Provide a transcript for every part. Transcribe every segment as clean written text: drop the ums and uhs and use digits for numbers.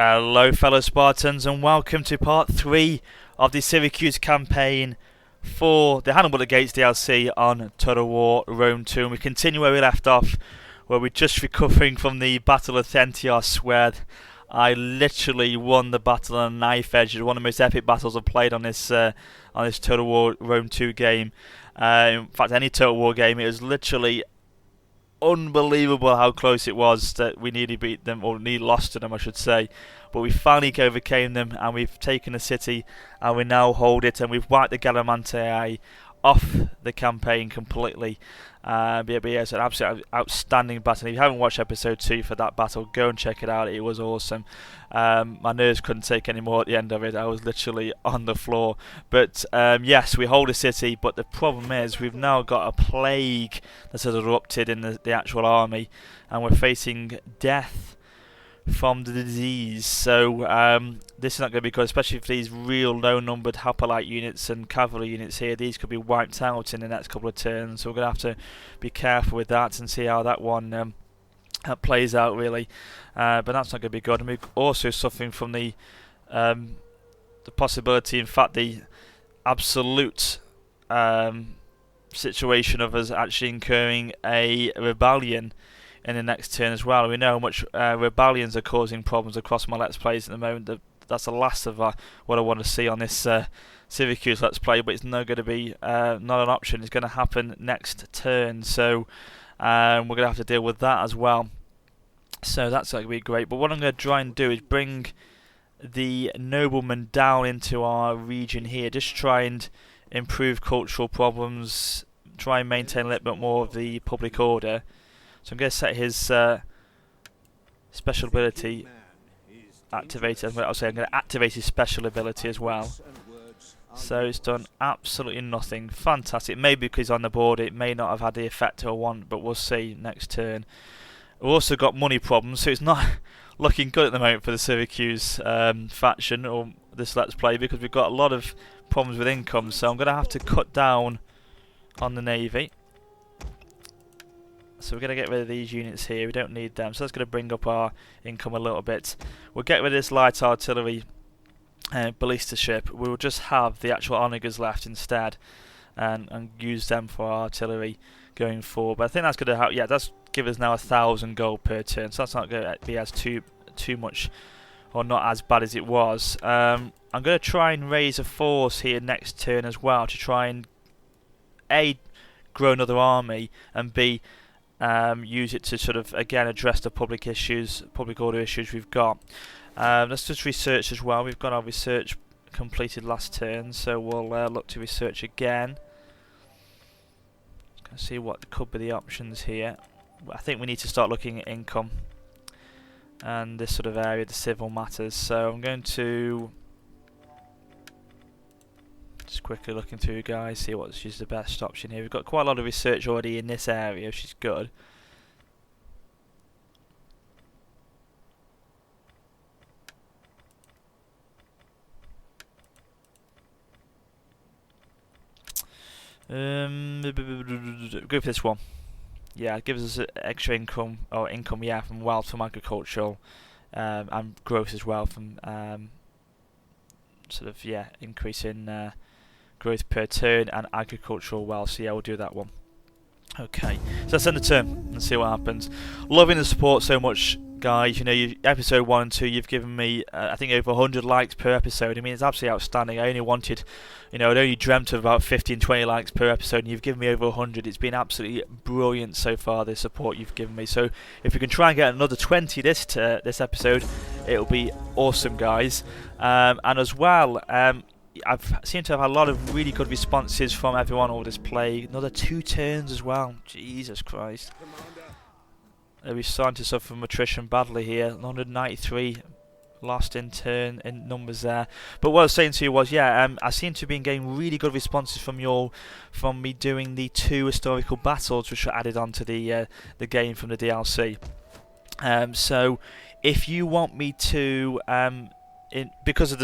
Hello fellow Spartans and welcome to part 3 of the Syracuse campaign for the Hannibal against DLC on Total War Rome 2, and we continue where we left off, where we're just recovering from the Battle of Thentios, where I literally won the battle on a knife edge. It was one of the most epic battles I've played on this Total War Rome 2 game. In fact, any Total War game, it was literally unbelievable how close it was that we nearly beat them, or nearly lost to them I should say, but we finally overcame them and we've taken the city and we now hold it, and we've wiped the Gallimianti off the campaign completely. Yeah, it's an absolutely outstanding battle. If you haven't watched episode 2 for that battle, go and check it out. It was awesome. My nerves couldn't take any more at the end of it. I was literally on the floor. But yes, we hold the city, but the problem is we've now got a plague that has erupted in the actual army, and we're facing death from the disease. So this is not going to be good, especially for these real low-numbered hoplite units and cavalry units here. These could be wiped out in the next couple of turns, so we're going to have to be careful with that and see how that one plays out really. But that's not going to be good. And we're also suffering from the possibility, in fact the absolute situation of us actually incurring a rebellion in the next turn as well. We know how much rebellions are causing problems across my Let's Plays at the moment. That's the last of what I want to see on this Syracuse Let's Play, but it's not going to be not an option. It's going to happen next turn, so we're going to have to deal with that as well. So that's going to be great. But what I'm going to try and do is bring the noblemen down into our region here, just try and improve cultural problems, try and maintain a little bit more of the public order. So I'm going to set his special ability activated. I'm going to activate his special ability as well. So it's done absolutely nothing. Fantastic. Maybe because he's on the board it may not have had the effect I want, but we'll see next turn. We've also got money problems, so it's not looking good at the moment for the Syracuse faction or this Let's Play, because we've got a lot of problems with income. So I'm going to have to cut down on the navy. So we're going to get rid of these units here. We don't need them, so that's going to bring up our income a little bit. We'll get rid of this light artillery ballista ship. We will just have the actual onagers left instead, and use them for our artillery going forward. But I think that's going to help. Yeah, that's give us now 1,000 gold per turn, so that's not going to be as too much, or not as bad as it was. I'm going to try and raise a force here next turn as well, to try and A, grow another army, and B, use it to sort of again address the public order issues we've got. Let's just research as well. We've got our research completed last turn, so we'll look to research again. Just gonna see what could be the options here. I think we need to start looking at income and this sort of area, the civil matters. So I'm going to just quickly looking through, guys, see what's the best option here. We've got quite a lot of research already in this area, which is good. Go for this one. Yeah, it gives us extra income, yeah, from wealth from agricultural, and growth as well from sort of, yeah, increase in growth per turn and agricultural wealth. So yeah, we'll do that one. Okay, so let's end the turn and see what happens. Loving the support so much, guys. You know, episode 1 and 2, you've given me I think over 100 likes per episode. I mean, it's absolutely outstanding. I only wanted, I'd only dreamt of about 15, 20 likes per episode, and you've given me over 100. It's been absolutely brilliant so far, the support you've given me. So if we can try and get another 20 this episode, it'll be awesome, guys. And as well, I've seemed to have had a lot of really good responses from everyone over this play. Another 2 turns as well. Jesus Christ. We're starting to suffer from attrition badly here. 193 lost in turn in numbers there. But what I was saying to you was, yeah, I seem to have been getting really good responses from me doing the 2 historical battles which were added onto the game from the DLC. So if you want me to because of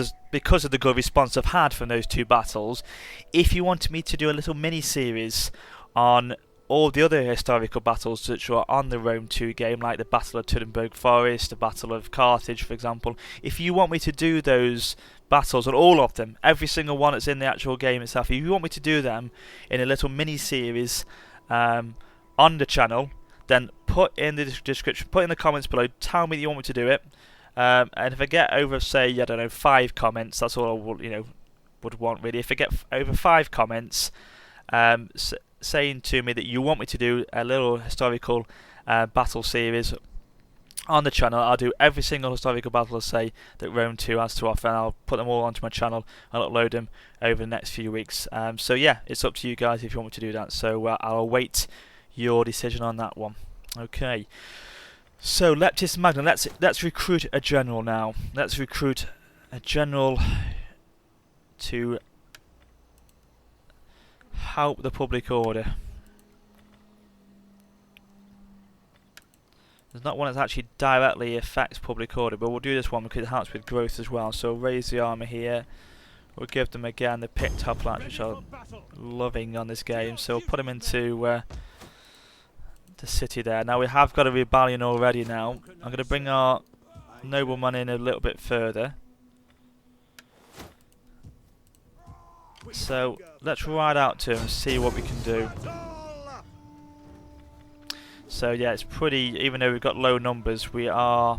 the good response I've had from those 2 battles, if you wanted me to do a little mini series on all the other historical battles which are on the Rome 2 game, like the Battle of Teutoburg Forest, the Battle of Carthage, for example. If you want me to do those battles, and all of them, every single one that's in the actual game itself, if you want me to do them in a little mini-series on the channel, then put in the description, put in the comments below, tell me that you want me to do it. And if I get over, say, I don't know, 5 comments, that's all I would want really. If I get over 5 comments saying to me that you want me to do a little historical battle series on the channel, I'll do every single historical battle, say, that Rome 2 has to offer, and I'll put them all onto my channel and upload them over the next few weeks. So yeah, it's up to you guys if you want me to do that. So I'll await your decision on that one. Okay. So Leptis Magna, let's recruit a general now. Let's recruit a general to help the public order. There's not one that actually directly affects public order, but we'll do this one because it helps with growth as well. So raise the army here. We'll give them again the picked hoplites, which I'm loving on this game. So we'll put them into the city there. Now we have got a rebellion already now. I'm going to bring our nobleman in a little bit further. So let's ride out to him and see what we can do. So yeah, it's pretty, even though we've got low numbers, we are,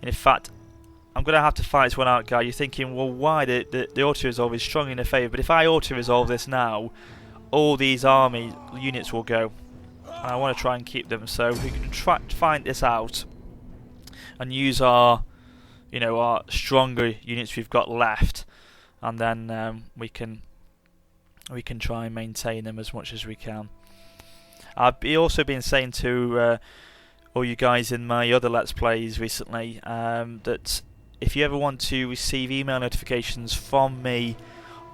and in fact, I'm going to have to fight this one out, guy. You're thinking, well, why the auto-resolve is strong in their favour, but if I auto-resolve this now, all these army units will go. And I want to try and keep them, so we can try to find this out and use our, our stronger units we've got left, and then we can try and maintain them as much as we can. I've also been saying to all you guys in my other Let's Plays recently that if you ever want to receive email notifications from me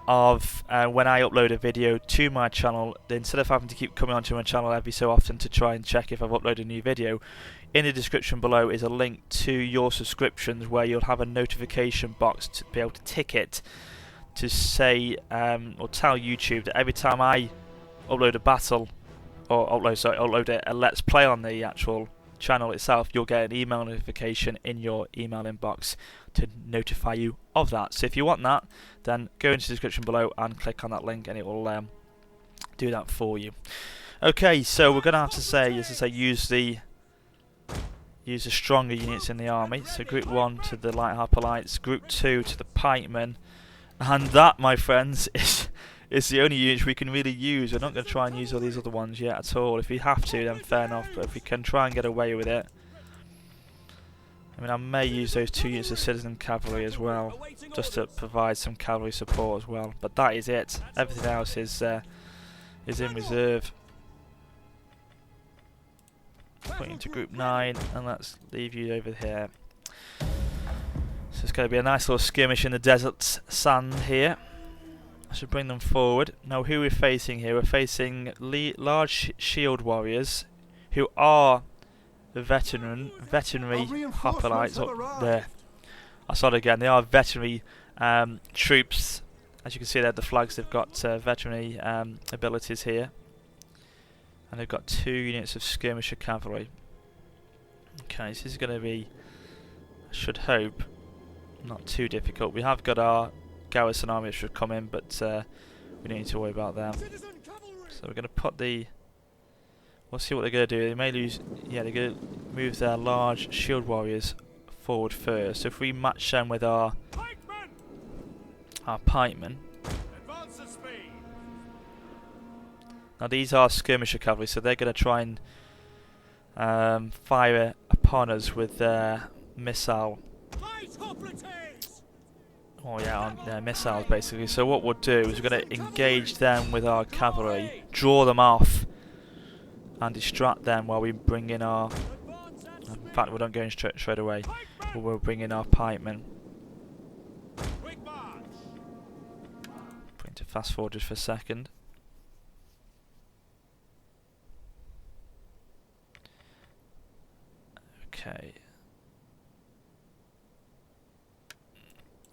of when I upload a video to my channel, instead of having to keep coming onto my channel every so often to try and check if I've uploaded a new video, in the description below is a link to your subscriptions where you'll have a notification box to be able to tick it to say or tell YouTube that every time I upload a battle or upload a Let's Play on the actual channel itself, you'll get an email notification in your email inbox to notify you of that. So if you want that, then go into the description below and click on that link and it will do that for you. Okay, so we're going to have to say, as I say, use the stronger units in the army. So group 1 to the light hoplites, group 2 to the pikemen, and that, my friends, is the only units we can really use. We're not going to try and use all these other ones yet at all. If we have to, then fair enough, but if we can try and get away with it. I mean, I may use those 2 units of citizen cavalry as well, just to provide some cavalry support as well. But that is it. Everything else is in reserve. Put into group 9, and let's leave you over here. So it's going to be a nice little skirmish in the desert sand here. I should bring them forward. Now, who we're facing here? We're facing large shield warriors who are the veterinary hoplites up there. I saw it again. They are veterinary troops. As you can see there, the flags, they've got veterinary abilities here. And they've got 2 units of skirmisher cavalry. Okay, so this is going to be, I should hope, not too difficult. We have got our garrison army which should come in, but we don't need to worry about them. So we're going to put the... We'll see what they're going to do. They may lose... Yeah, they're going to move their large shield warriors forward first. So if we match them with our pikemen... Now these are skirmisher cavalry, so they're going to try and fire upon us with their missile... Oh yeah, on their missiles basically. So what we'll do is we're going to engage them with our cavalry, draw them off, and distract them while we bring in our... In fact, we don't go in straight away. We'll bring in our pikemen. Put into fast forward just for a second. Okay.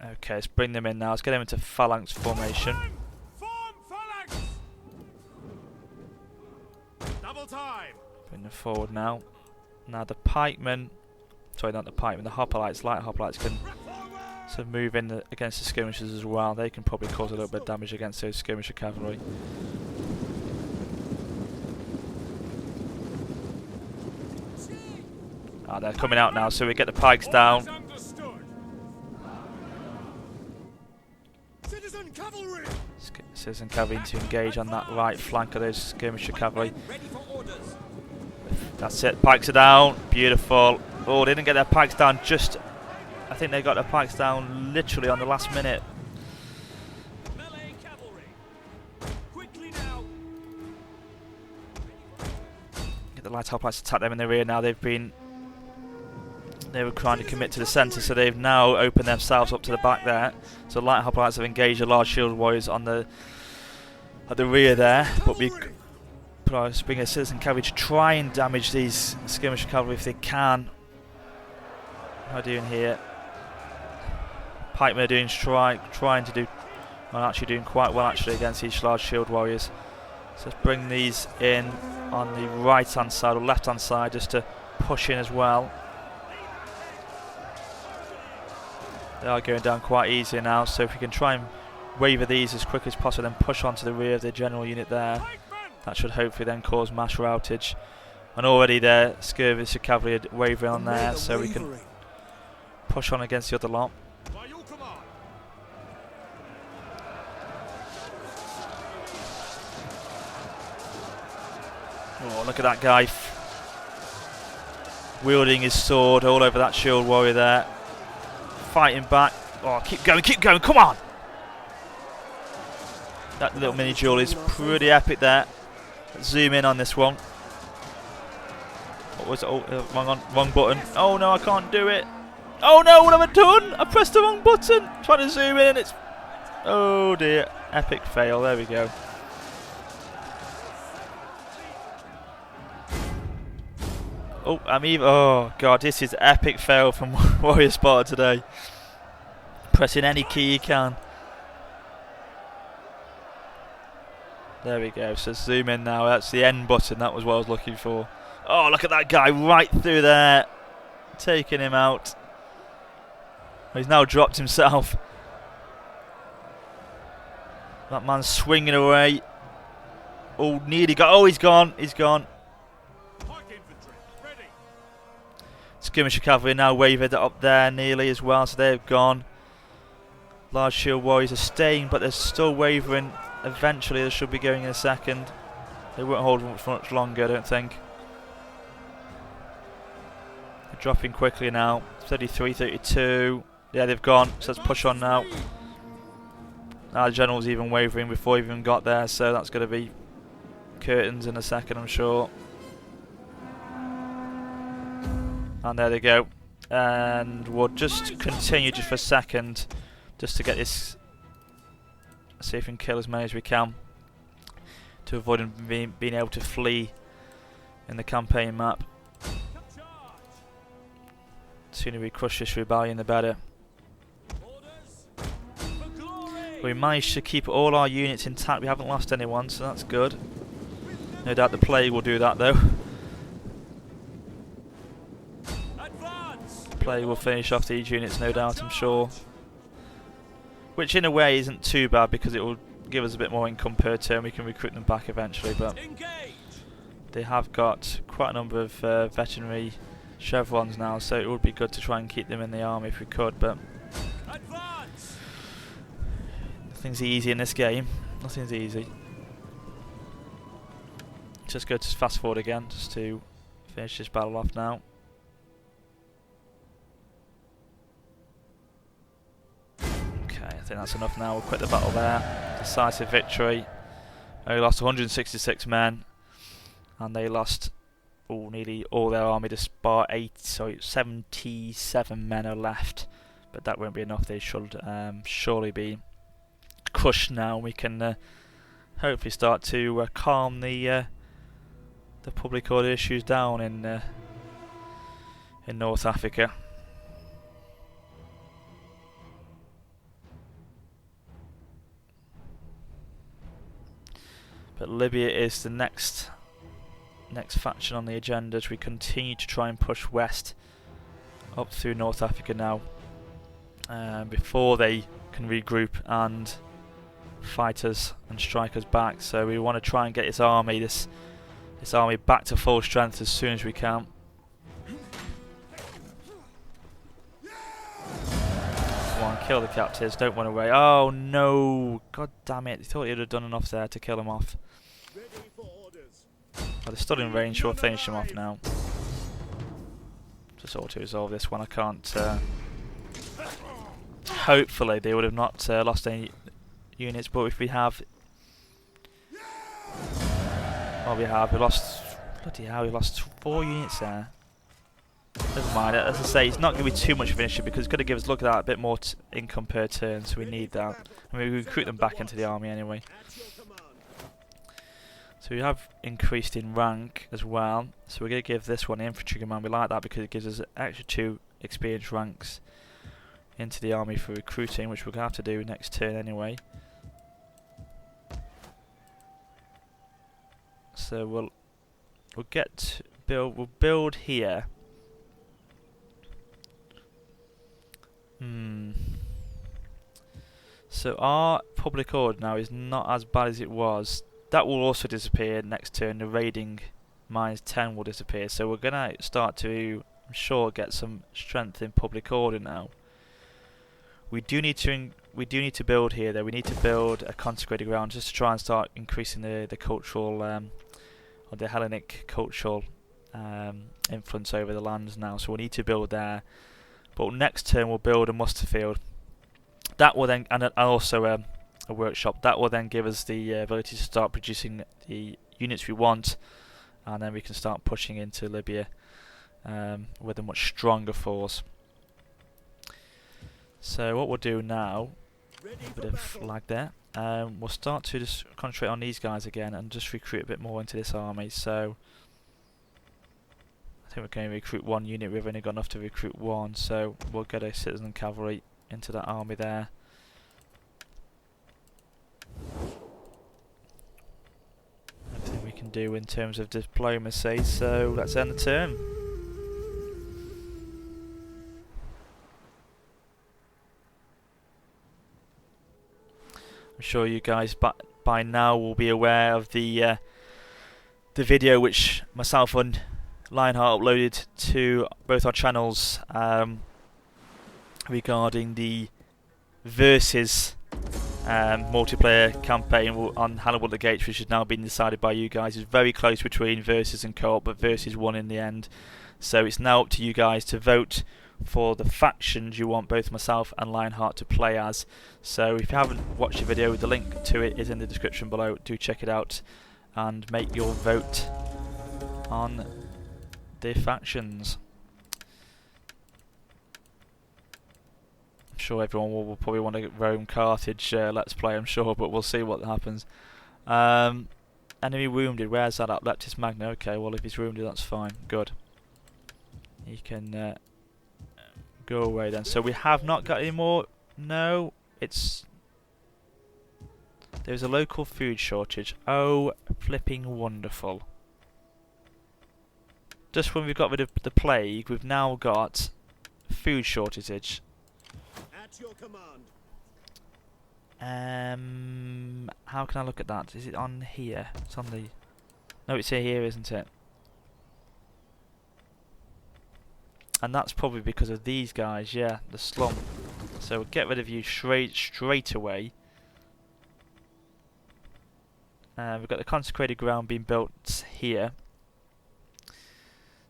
Okay, let's bring them in now. Let's get them into phalanx formation. Bring them forward now. Now the pikemen, sorry, not the pikemen, the hoplites, light hoplites can sort of move in against the skirmishers as well. They can probably cause a little bit of damage against those skirmisher cavalry. Ah, they're coming out now, so we get the pikes down. Citizen cavalry to engage on that right flank of those skirmisher cavalry. That's it, pikes are down, beautiful. Oh, they didn't get their pikes down just, I think they got their pikes down literally on the last minute. Get the light hoplites to attack them in the rear now. They were trying to commit to the centre, so they've now opened themselves up to the back there. So light hoplites have engaged the large shield warriors on at the rear there, but we bring a citizen cavalry to try and damage these skirmisher cavalry if they can. What are they doing here? Pikemen are doing trying to do, well, actually doing quite well actually against these large shield warriors. So let's bring these in on the right hand side or left hand side just to push in as well. They are going down quite easily now, so if we can try and waver these as quick as possible, then push onto the rear of the general unit there, that should hopefully then cause mass routage. And already their skirmisher cavalry are wavering on there, so we can push on against the other lot. Oh, look at that guy wielding his sword all over that shield warrior there. Fighting back. Oh, keep going, come on! That little mini duel is pretty epic there. Let's zoom in on this one. What was it? Oh, wrong button. Oh no, I can't do it. Oh no, what have I done? I pressed the wrong button. Trying to zoom in, it's... Oh dear, epic fail, there we go. Oh, oh god, this is epic fail from Warrior Sparta today. Pressing any key you can. There we go, so zoom in now, that's the end button, that was what I was looking for. Oh, look at that guy right through there. Taking him out. He's now dropped himself. That man's swinging away. Oh, nearly got, oh, he's gone. Skirmisher cavalry now wavered up there nearly as well, so they've gone. Large shield warriors are staying, but they're still wavering. Eventually they should be going in a second. They won't hold for much longer, I don't think. They're dropping quickly now. 33, 32. Yeah, they've gone, so let's push on now. Now the general's even wavering before he even got there, so that's going to be curtains in a second, I'm sure. And there they go. And we'll just continue just for a second, just to get this, see if we can kill as many as we can, to avoid them being able to flee in the campaign map. The sooner we crush this rebellion, the better. We managed to keep all our units intact. We haven't lost anyone, so that's good. No doubt the plague will do that, though. Plague will finish off these units, no doubt, I'm sure. Which in a way isn't too bad, because it will give us a bit more income per turn. We can recruit them back eventually, but they have got quite a number of veterinary chevrons now, so it would be good to try and keep them in the army if we could, but nothing's easy in this game. Nothing's easy. Just go to fast forward again, just to finish this battle off now. I think that's enough now. We'll quit the battle there. Decisive victory. They lost 166 men, and they lost nearly all their army. Despite 77 men are left, but that won't be enough. They should surely be crushed now. We can hopefully start to calm the public order issues down in North Africa. But Libya is the next next faction on the agenda as we continue to try and push west up through North Africa now, before they can regroup and fight us and strike us back. So we want to try and get this army back to full strength as soon as we can. Come on, kill the captives, don't run away. Oh no, god damn it, he thought he'd have done enough there to kill him off. Oh, they're still in range, so we'll finish him off now. Just auto-resolve this one, I can't... hopefully they would have not lost any units, but if we have... Well, we lost... Bloody hell, we lost 4 units there. Never mind, as I say, it's not going to be too much of an issue because it's going to give us, look at that, a bit more income per turn, so we need that. I mean, we recruit them back into the army anyway. So we have increased in rank as well, so we're going to give this one infantry command. We like that because it gives us extra 2 experience ranks into the army for recruiting, which we're going to have to do next turn anyway. So we'll build here. So our public order now is not as bad as it was. That will also disappear next turn. The raiding -10 will disappear. So we're gonna start to, I'm sure, get some strength in public order now. We do need to build here though. We need to build a consecrated ground just to try and start increasing the cultural or the Hellenic cultural influence over the lands now. So we need to build there. But next turn we'll build a muster field. That will then, and also a workshop. That will then give us the ability to start producing the units we want, and then we can start pushing into Libya with a much stronger force. So what we'll do now, a bit of flag there, we'll start to just concentrate on these guys again and just recruit a bit more into this army. So I think we're going to recruit 1 unit. We've only got enough to recruit 1, so we'll get a citizen cavalry into that army there. Everything we can do in terms of diplomacy, so let's end the turn. I'm sure you guys by now will be aware of the video which myself and Lionheart uploaded to both our channels regarding the Versus multiplayer campaign on Hannibal the Gates, which has now been decided by you guys. It's very close between Versus and Co-op, but Versus won in the end. So it's now up to you guys to vote for the factions you want both myself and Lionheart to play as. So if you haven't watched the video, the link to it is in the description below. Do check it out and make your vote on the factions. I'm sure everyone will probably want to Rome Carthage let's play, I'm sure, but we'll see what happens. Enemy wounded, where's that at? Leptis Magna, okay, well if he's wounded that's fine, good. He can go away then. So we have not got any more, no, it's... There's a local food shortage, oh flipping wonderful. Just when we've got rid of the plague, we've now got food shortage. At your command. How can I look at that? Is it on here? It's on the... No, it's here, isn't it? And that's probably because of these guys, yeah, the slum. So we'll get rid of you straight away. We've got the consecrated ground being built here.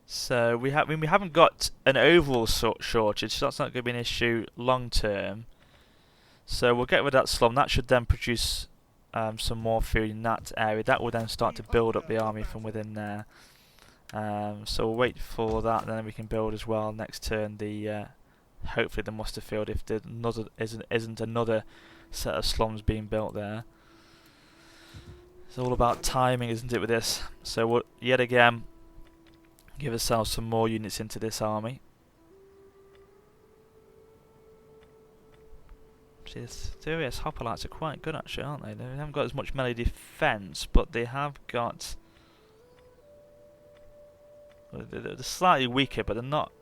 So we haven't got an overall shortage, so that's not going to be an issue long term. So we'll get rid of that slum. That should then produce some more food in that area. That will then start to build up the army from within there. So we'll wait for that, and then we can build as well next turn. The hopefully the muster field, if there isn't another set of slums being built there. It's all about timing, isn't it, with this? So we'll yet again give ourselves some more units into this army. See, the Syracuse hoplites are quite good actually, aren't they? They haven't got as much melee defense, but they have got They're slightly weaker, but they're not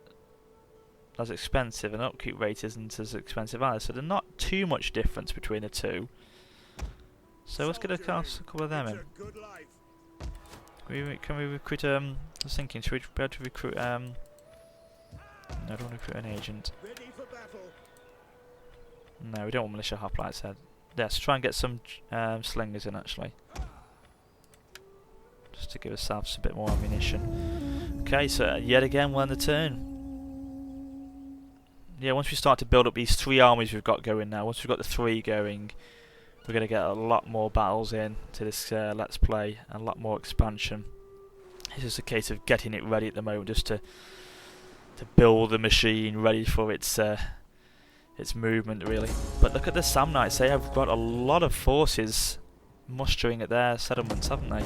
as expensive, and upkeep rate isn't as expensive either, so there's not too much difference between the two. So let's get a couple of them in. Can we recruit, I was thinking, should we be able to recruit, no, I don't want to recruit an agent. No, we don't want militia hoplites there. Let's try and get some slingers in, actually. Just to give ourselves a bit more ammunition. Okay, so yet again we're on the turn. Yeah, once we start to build up these 3 armies we've got going now, once we've got the 3 going, we're going to get a lot more battles in to this Let's Play, and a lot more expansion. It's just a case of getting it ready at the moment, just to build the machine ready for its movement, really. But look at the Samnites, they have got a lot of forces mustering at their settlements, haven't they?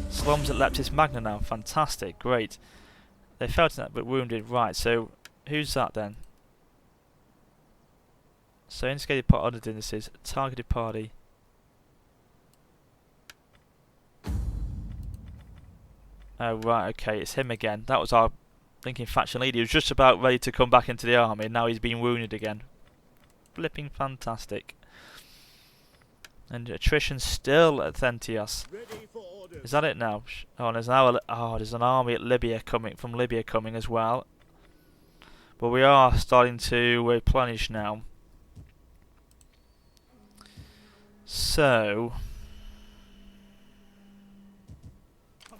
Slums at Leptis Magna now, fantastic, great. They fell to that but wounded, right, so who's that then? So instigated part other dynasties, targeted party. Oh right, okay, it's him again. That was our thinking faction leader. He was just about ready to come back into the army, and now he's been wounded again. Flipping fantastic. And attrition still at Thentios. Is that it now? Oh, and there's now there's an army at Libya coming as well. But we are starting to replenish now. So I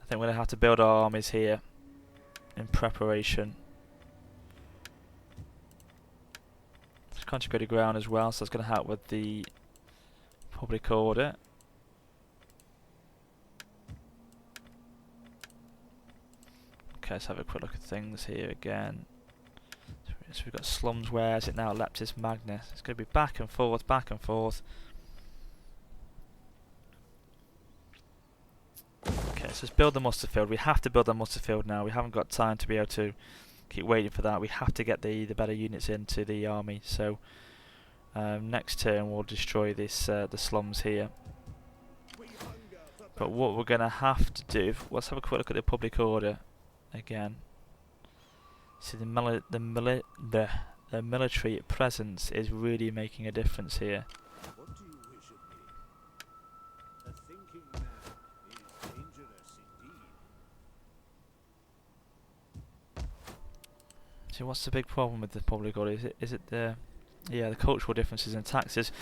think we're going to have to build our armies here in preparation. It's contributed ground as well, so that's going to help with the public order. Okay, let's have a quick look at things here again. So we've got slums, where is it now? Leptis Magna. It's going to be back and forth, back and forth. Okay, so let's build the muster field. We have to build the muster field now. We haven't got time to be able to keep waiting for that. We have to get the better units into the army. So next turn we'll destroy this the slums here. But what we're going to have to do, let's have a quick look at the public order again. See, the military presence is really making a difference here. What do you wish of me? A thinking man is dangerous indeed. So what's the big problem with the public order? Is it the cultural differences in taxes?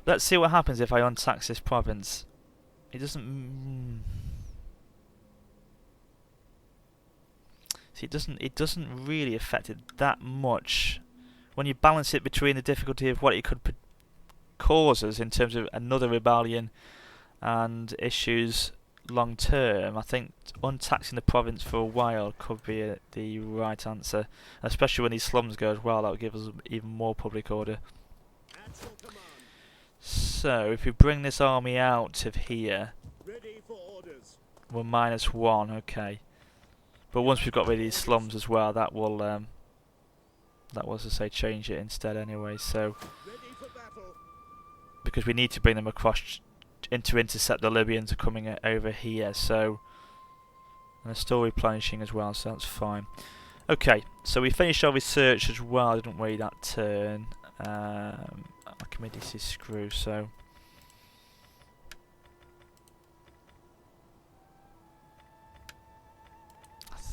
Let's see what happens if I untax this province. It doesn't. See, it doesn't really affect it that much when you balance it between the difficulty of what it could cause us in terms of another rebellion and issues long term. I think untaxing the province for a while could be the right answer, especially when these slums go as well. That would give us even more public order. So if we bring this army out of here, we're -1, okay. But once we've got rid of these slums as well, that will, as I say, change it instead anyway. So, because we need to bring them across to intercept the Libyans coming over here. So, and they're still replenishing as well, so that's fine. Okay, so we finished our research as well, didn't we? That turn. Archimedes is screw. So.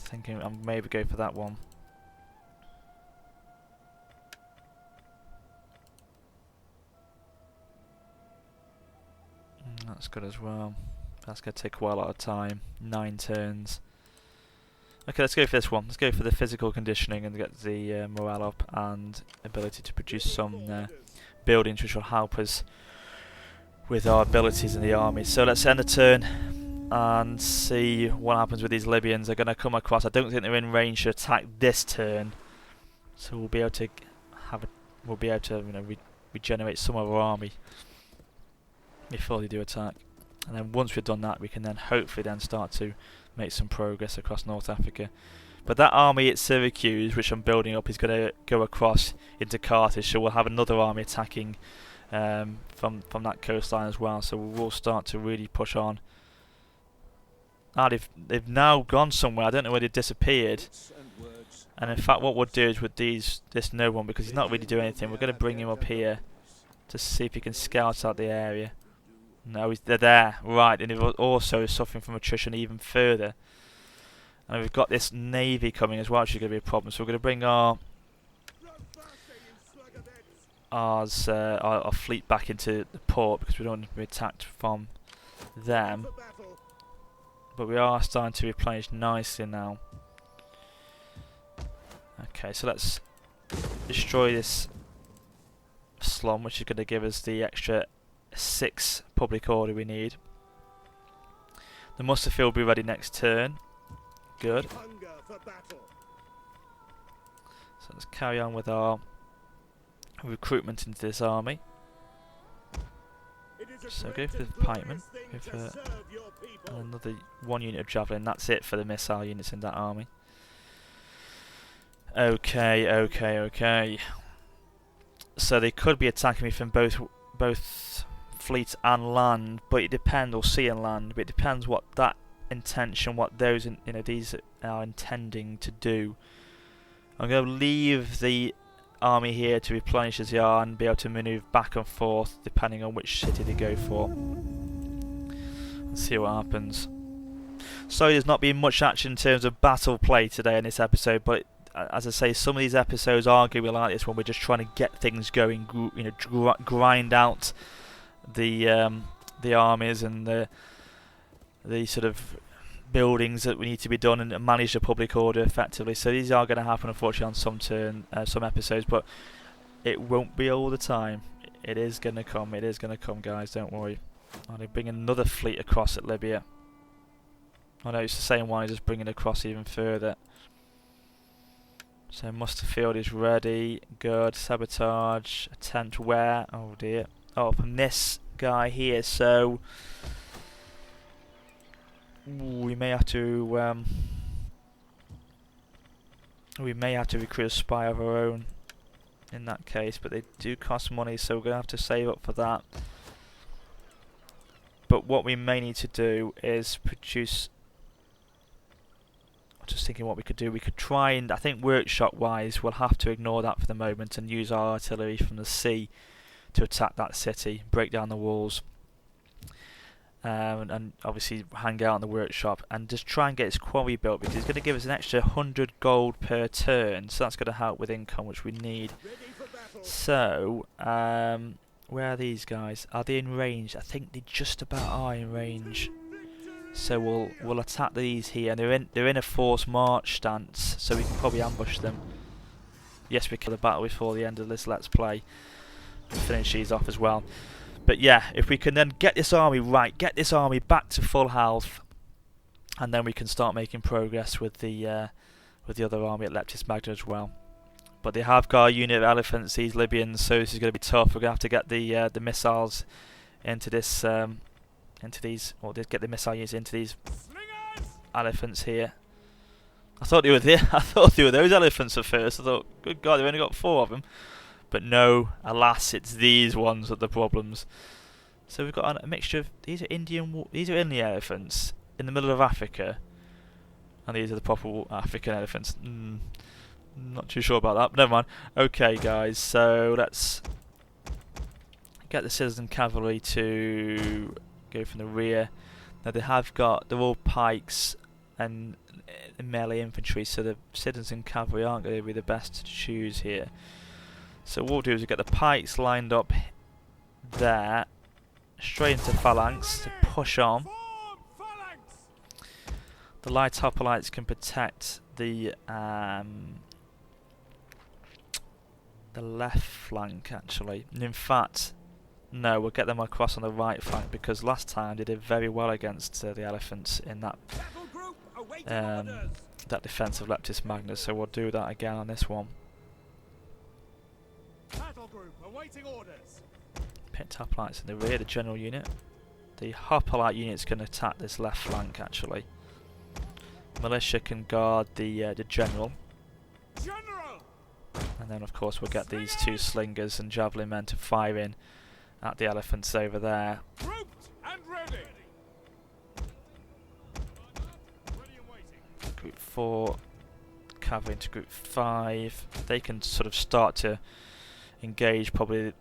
Thinking I'll maybe go for that one. That's good as well. That's going to take quite a lot of time. 9 turns. Okay, let's go for this one. Let's go for the physical conditioning and get the morale up and ability to produce some buildings which will help us with our abilities in the army. So let's end the turn and see what happens with these Libyans. They're going to come across. I don't think they're in range to attack this turn, so we'll be able to regenerate some of our army before they do attack. And then once we've done that, we can then hopefully then start to make some progress across North Africa. But that army at Syracuse, which I'm building up, is going to go across into Carthage, so we'll have another army attacking from that coastline as well. So we will start to really push on Ah, they've now gone somewhere. I don't know where they've disappeared. And in fact, what we'll do is with this no one, because he's not really doing anything, we're going to bring him up here to see if he can scout out the area. No, they're there. Right, and he also is suffering from attrition even further. And we've got this navy coming as well, which is going to be a problem. So we're going to bring our fleet back into the port because we don't want to be attacked from them. But we are starting to replenish nicely now. Okay, so let's destroy this slum, which is going to give us the extra 6 public order we need. The muster field will be ready next turn. Good. So let's carry on with our recruitment into this army. So go for the pikemen, go for another 1 unit of javelin. That's it for the missile units in that army. Okay. So they could be attacking me from both fleet and land, but it depends, or sea and land. But it depends what that intention, what those these are intending to do. I'm going to leave the army here to replenish as they are and be able to manoeuvre back and forth depending on which city they go for. Let's see what happens. Sorry, there's not been much action in terms of battle play today in this episode, but as I say, some of these episodes are going to be like this when we're just trying to get things going, grind out the armies and the sort of buildings that we need to be done and manage the public order effectively. So these are going to happen, unfortunately, on some episodes, but it won't be all the time. It is going to come. It is going to come, guys. Don't worry. I'm going to bring another fleet across at Libya. I know it's the same one. Just bringing it across even further. So muster field is ready. Good. Sabotage. Attempt where? Oh dear. Oh, from this guy here. So we may have to recruit a spy of our own in that case, but they do cost money, so we're going to have to save up for that. But what we may need to do is produce. I'm just thinking what we could do. We could try and, I think workshop wise, we'll have to ignore that for the moment and use our artillery from the sea to attack that city, break down the walls. And obviously hang out in the workshop and just try and get his quarry built, because it's going to give us an extra 100 gold per turn, so that's going to help with income, which we need. So where are these guys? Are they in range? I think they just about are in range. So we'll attack these here, and they're in a forced march stance, so we can probably ambush them. Yes, we kill the battle before the end of this Let's Play and finish these off as well. But yeah, if we can then get this army right, get this army back to full health, and then we can start making progress with the other army at Leptis Magna as well. But they have got a unit of elephants, these Libyans, so this is going to be tough. We're going to have to get the missiles into this, get the missile units into these elephants here. I thought they were there. I thought they were those elephants at first. I thought, good God, they've only got 4 of them. But no, alas, it's these ones that are the problems. So we've got a mixture of these are Indian elephants in the middle of Africa, and these are the proper African elephants. Not too sure about that, but never mind. Okay, guys, so let's get the citizen cavalry to go from the rear. Now they're all pikes and melee infantry, so the citizen cavalry aren't going to be the best to choose here. So what we'll do is we'll get the pikes lined up there, straight into phalanx to push on. The light hoplites can protect the left flank actually. And in fact, no, we'll get them across on the right flank, because last time they did very well against the elephants in that defense of Leptis Magnus. So we'll do that again on this one. Battle group awaiting orders. Picked hoplites in the rear, the general unit. The hoplite units can attack this left flank actually. Militia can guard the general. And then of course we'll get these 2 slingers and javelin men to fire in at the elephants over there. Grouped and ready. Group 4, cavalry into Group 5. They can sort of start to engage probably.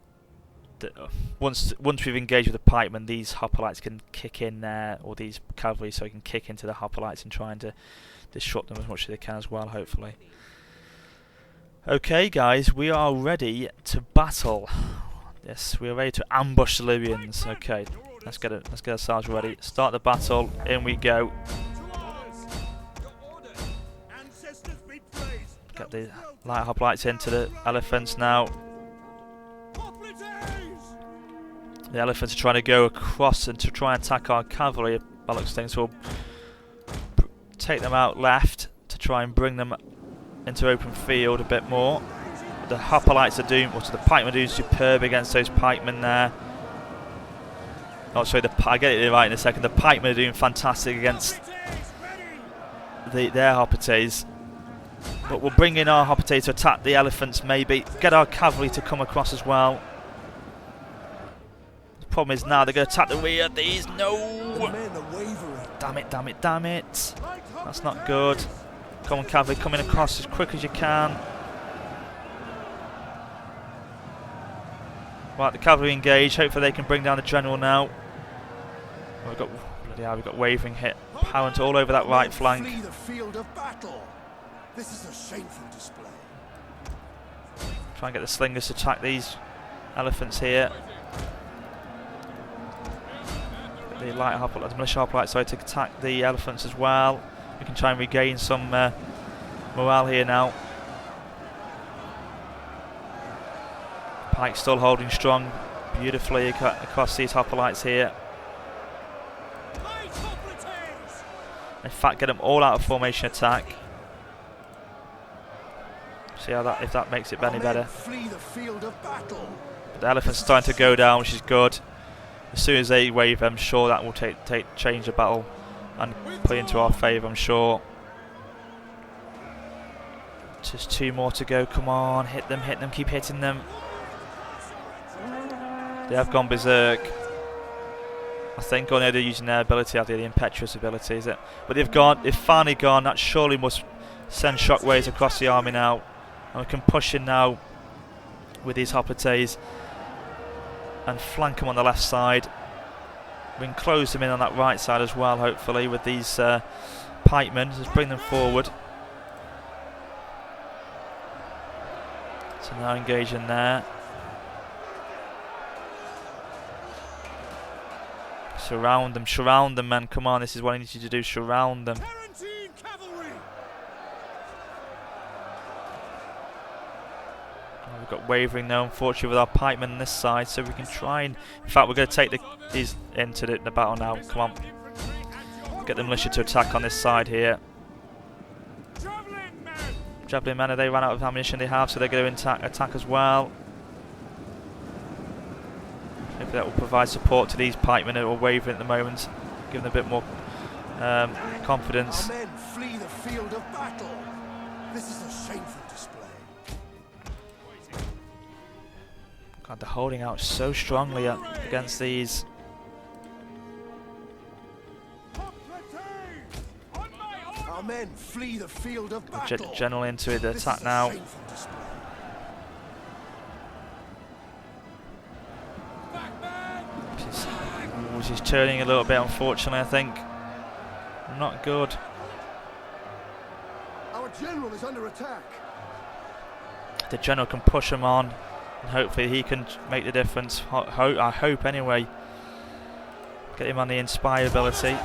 Once we've engaged with the pikemen, these hoplites can kick in there, or these cavalry, so they can kick into the hoplites and trying to disrupt them as much as they can as well, hopefully. Okay, guys, we are ready to battle. Yes, we are ready to ambush the Libyans. Okay, let's get ourselves ready. Start the battle. In we go. Get the light hoplites into the elephants now. The elephants are trying to go across and to try and attack our cavalry by looks of things. So we'll take them out left to try and bring them into open field a bit more. The hoplites are doing, the pikemen are doing superb against those pikemen there. Oh, sorry, I get it right in a second. The pikemen are doing fantastic against their hoplites. But we'll bring in our hoplites to attack the elephants, maybe. Get our cavalry to come across as well. The problem is now they're going to attack the rear of these. No! Damn it, damn it, damn it. That's not good. Come on, cavalry, coming across as quick as you can. Right, the cavalry engage. Hopefully they can bring down the general now. We've got wavering hit apparent all over that right flank. This is a shameful display. Try and get the slingers to attack these elephants here. Get the light hoplite, the militia hoplite, sorry, to attack the elephants as well. We can try and regain some morale here now. Pike still holding strong beautifully across these hoplites here. In fact, get them all out of formation attack. See how that, if that makes it any better. But the elephant's starting to go down, which is good. As soon as they wave, I'm sure that will change the battle and play into our favour, I'm sure. Just 2 more to go. Come on, hit them, keep hitting them. They have gone berserk. I think, or no, they're using their ability, the impetuous ability, is it? But they've finally gone. That surely must send shockwaves across the army now. And we can push in now with these hoplites and flank them on the left side. We can close them in on that right side as well, hopefully, with these pikemen. Just bring them forward. So now engage in there. Surround them, man. Come on, this is what I need you to do. Surround them. We've got wavering now, unfortunately, with our pikemen on this side, so we can try and... In fact, we're going to take these into the battle now. Come on. Get the militia to attack on this side here. Javelin men, they ran out of ammunition they have, so they're going to attack as well. Maybe that will provide support to these pikemen who are wavering at the moment, give them a bit more confidence. Our men flee the field of battle. This is a shameful display. God, they're holding out so strongly against these. Our men flee the field of battle. General into the attack now. She's turning a little bit, unfortunately, I think. Not good. Our general is under attack. The general can push him on, and hopefully he can make the difference. I hope, anyway. Get him on the inspire ability.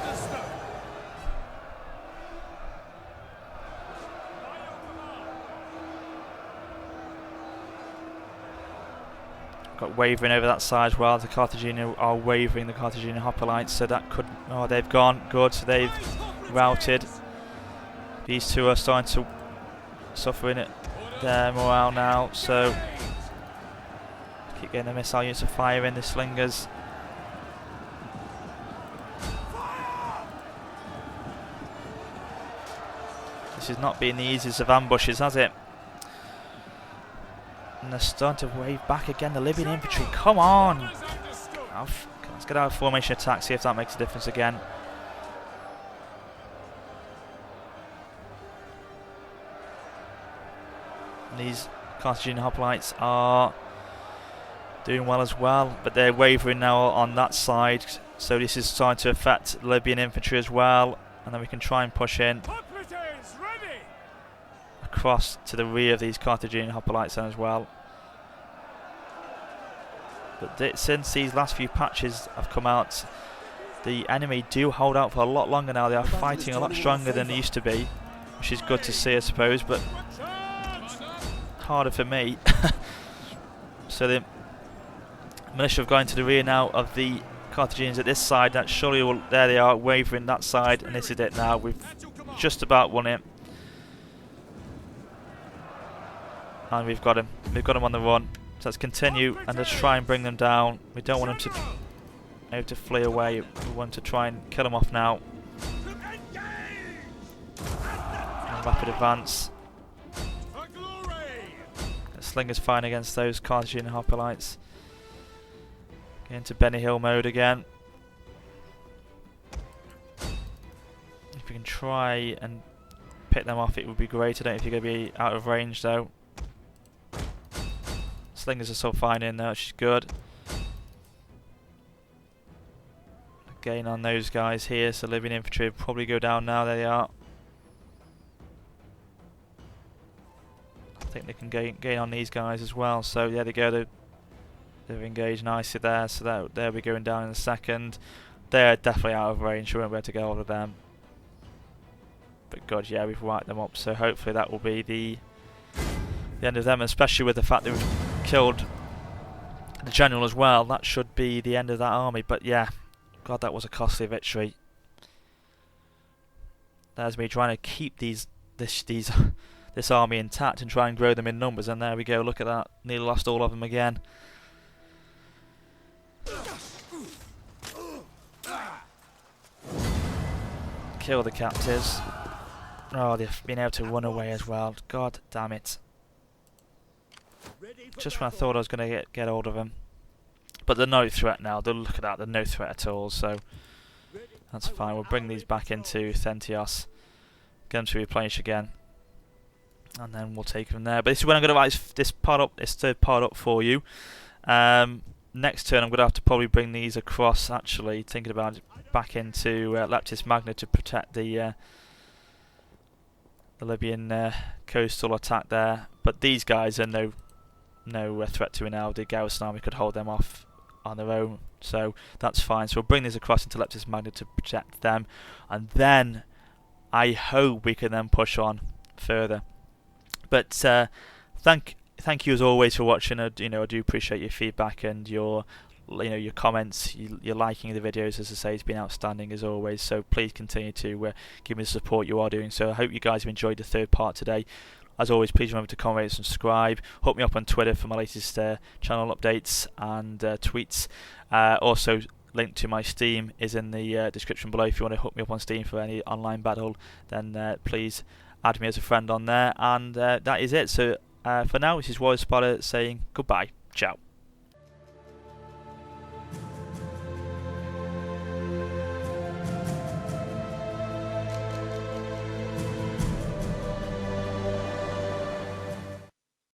Got wavering over that side as well. The Carthaginians are wavering, the Carthaginian hoplites, so that could... Oh, they've gone. Good, so they've routed. These two are starting to suffer in it. Their morale now, so... Keep getting the missile units to fire in, the slingers. This has not been the easiest of ambushes, has it? And they're starting to wave back again, the Libyan infantry. Come on! Let's get out of formation attack, see if that makes a difference again. these Carthaginian hoplites are doing well as well, but they're wavering now on that side, so this is starting to affect Libyan infantry as well, and then we can try and push in across to the rear of these Carthaginian hoplites then as well. But since these last few patches have come out, the enemy do hold out for a lot longer now. They are fighting a lot stronger than they used to be, which is good to see, I suppose, but harder for me. So the militia have gone to the rear now of the Carthaginians at this side. That surely will, there they are, wavering that side, and this is it now. We've just about won it, and we've got him. We've got him on the run. So let's continue and let's try and bring them down. We don't want them to flee away. We want to try and kill them off now. And rapid advance. Slinger's fine against those Carthaginian hoplites. Get into Benny Hill mode again. If we can try and pick them off, it would be great. I don't know if you're going to be out of range though. Slingers are still fine in there, which is good. Gain on those guys here, so Libyan infantry will probably go down now. There they are. I think they can gain on these guys as well. So yeah, they go. They've engaged nicely there. So they'll be going down in a second. They're definitely out of range. We won't be able to get hold of them. But God, yeah, we've wiped them up. So hopefully that will be the end of them, especially with the fact that we've killed the general as well. That should be the end of that army. But yeah, God, that was a costly victory. There's me trying to keep this army intact and try and grow them in numbers, and there we go. Look at that. Nearly lost all of them again. Kill the captives. Oh, they've been able to run away as well. God damn it. Just when I thought I was going to get hold of them. But they're no threat now. Look at that. They're no threat at all. So that's fine. We'll bring these back into Thentios. Get them to replenish again. And then we'll take them there. But this is when I'm going to write this third part up for you. Next turn I'm going to have to probably bring these across, actually, thinking about it, back into Leptis Magna to protect the Libyan coastal attack there. But these guys are no threat to me now. The Garrison army could hold them off on their own, so that's fine. So we'll bring these across into Leptis Magna to protect them, and then I hope we can then push on further. But thank you as always for watching. I do appreciate your feedback and your comments, your liking the videos. As I say, it's been outstanding as always. So please continue to give me the support you are doing. So I hope you guys have enjoyed the third part today. As always, please remember to comment and subscribe. Hook me up on Twitter for my latest channel updates and tweets. Also, link to my Steam is in the description below. If you want to hook me up on Steam for any online battle, then please add me as a friend on there. And that is it. So for now, this is Warrior Sparta saying goodbye. Ciao.